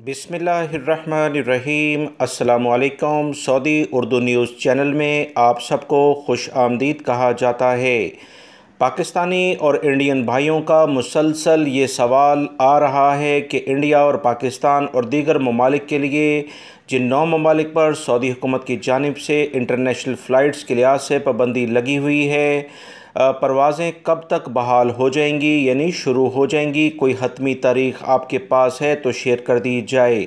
बिस्मिल्लाहिर्रहमानिर्रहीम। अस्सलामुअलैकुम। Saudi Urdu news channel में आप सबको खुश आमदीद कहा जाता है। पाकिस्तानी और इंडियन भाइयों का मुसलसल ये सवाल आ रहा है कि इंडिया और पाकिस्तान और दीगर ममालिक के लिए जिन 9 ममालिक पर सऊदी हुकूमत की जानिब से इंटरनेशनल फ़्लाइट्स के लिहाज से पाबंदी लगी हुई है, परवाज़ें कब तक बहाल हो जाएंगी यानी शुरू हो जाएंगी। कोई हतमी तारीख़ आपके पास है तो शेयर कर दी जाए।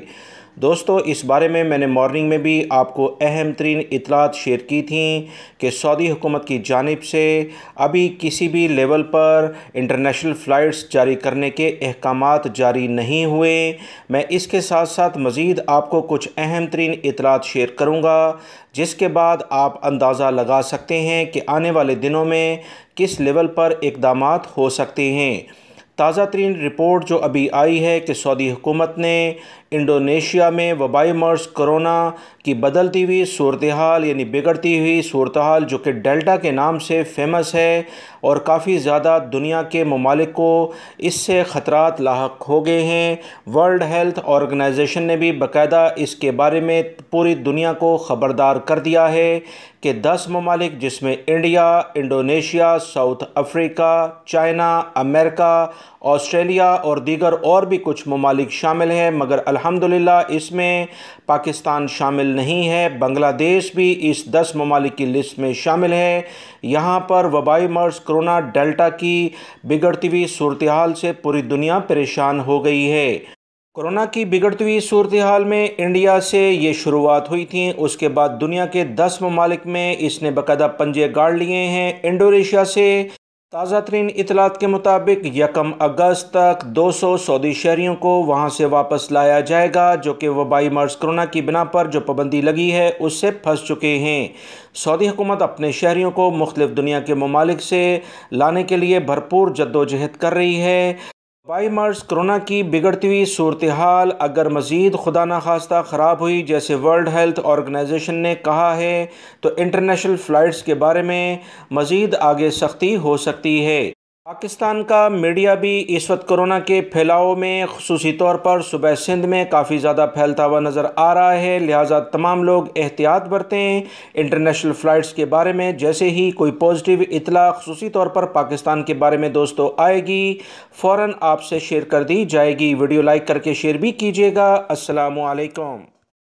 दोस्तों, इस बारे में मैंने मॉर्निंग में भी आपको अहम तरीन इतलात शेयर की थी कि सऊदी हुकूमत की जानिब से अभी किसी भी लेवल पर इंटरनेशनल फ़्लाइट्स जारी करने के अहकामात जारी नहीं हुए। मैं इसके साथ साथ मज़ीद आपको कुछ अहम तरीन इतलात शेयर करूँगा, जिसके बाद आप अंदाज़ा लगा सकते हैं कि आने वाले दिनों में किस लेवल पर इक़दामात हो सकते हैं। ताज़ा तरीन रिपोर्ट जो अभी आई है कि सऊदी हुकूमत ने इंडोनेशिया में वबाई मर्ज़ कोरोना की बदलती हुई सूरत हाल यानी बिगड़ती हुई सूरत हाल जो कि डेल्टा के नाम से फेमस है और काफ़ी ज़्यादा दुनिया के ममालिक को इससे ख़तरात लाहक हो गए हैं। वर्ल्ड हेल्थ ऑर्गेनाइजेशन ने भी बाकायदा इसके बारे में पूरी दुनिया को ख़बरदार कर दिया है कि 10 ममालिक जिसमें India, Indonesia, south Africa, China, America, Australia और दीगर और भी कुछ ममालिक शामिल हैं, मगर अल्हम्दुलिल्लाह इसमें पाकिस्तान शामिल नहीं है। बांग्लादेश भी इस 10 ममालिक की लिस्ट में शामिल है। यहाँ पर वबाई मर्ज़ कोरोना डेल्टा की बिगड़ती हुई सूरत हाल से पूरी दुनिया परेशान हो गई है। कोरोना की बिगड़ती हुई सूरत हाल में इंडिया से ये शुरुआत हुई थी, उसके बाद दुनिया के 10 ममालिक में इसने बाकायदा पंजे गाड़ लिए हैं। इंडोनेशिया से ताज़ा तरीन इतलात के मुताबिक 1 अगस्त तक 200 सऊदी शहरियों को वहाँ से वापस लाया जाएगा, जो कि वबाई मर्ज़ कोरोना की बिना पर जो पाबंदी लगी है उससे फंस चुके हैं। सऊदी हुकूमत अपने शहरियों को मुख्तलिफ़ दुनिया के ममालिक से लाने के लिए भरपूर जद्दोजहद कर रही है। वबाई मर्ज़ कोरोना की बिगड़ती हुई सूरत हाल अगर मज़ीद खुदा न खास्ता ख़राब हुई, जैसे वर्ल्ड हेल्थ ऑर्गेनाइजेशन ने कहा है, तो इंटरनेशनल फ़्लाइट्स के बारे में मज़ीद आगे सख्ती हो सकती है। पाकिस्तान का मीडिया भी इस वक्त कोरोना के फैलाव में ख़ुसूसी तौर पर सूबा सिंध में काफ़ी ज़्यादा फैलता हुआ नज़र आ रहा है, लिहाजा तमाम लोग एहतियात बरतें इंटरनेशनल फ़्लाइट्स के बारे में। जैसे ही कोई पॉजिटिव इतला ख़ुसूसी तौर पर पाकिस्तान के बारे में दोस्तों आएगी, फ़ौरन आपसे शेयर कर दी जाएगी। वीडियो लाइक करके शेयर भी कीजिएगा। अस्सलामु अलैकुम।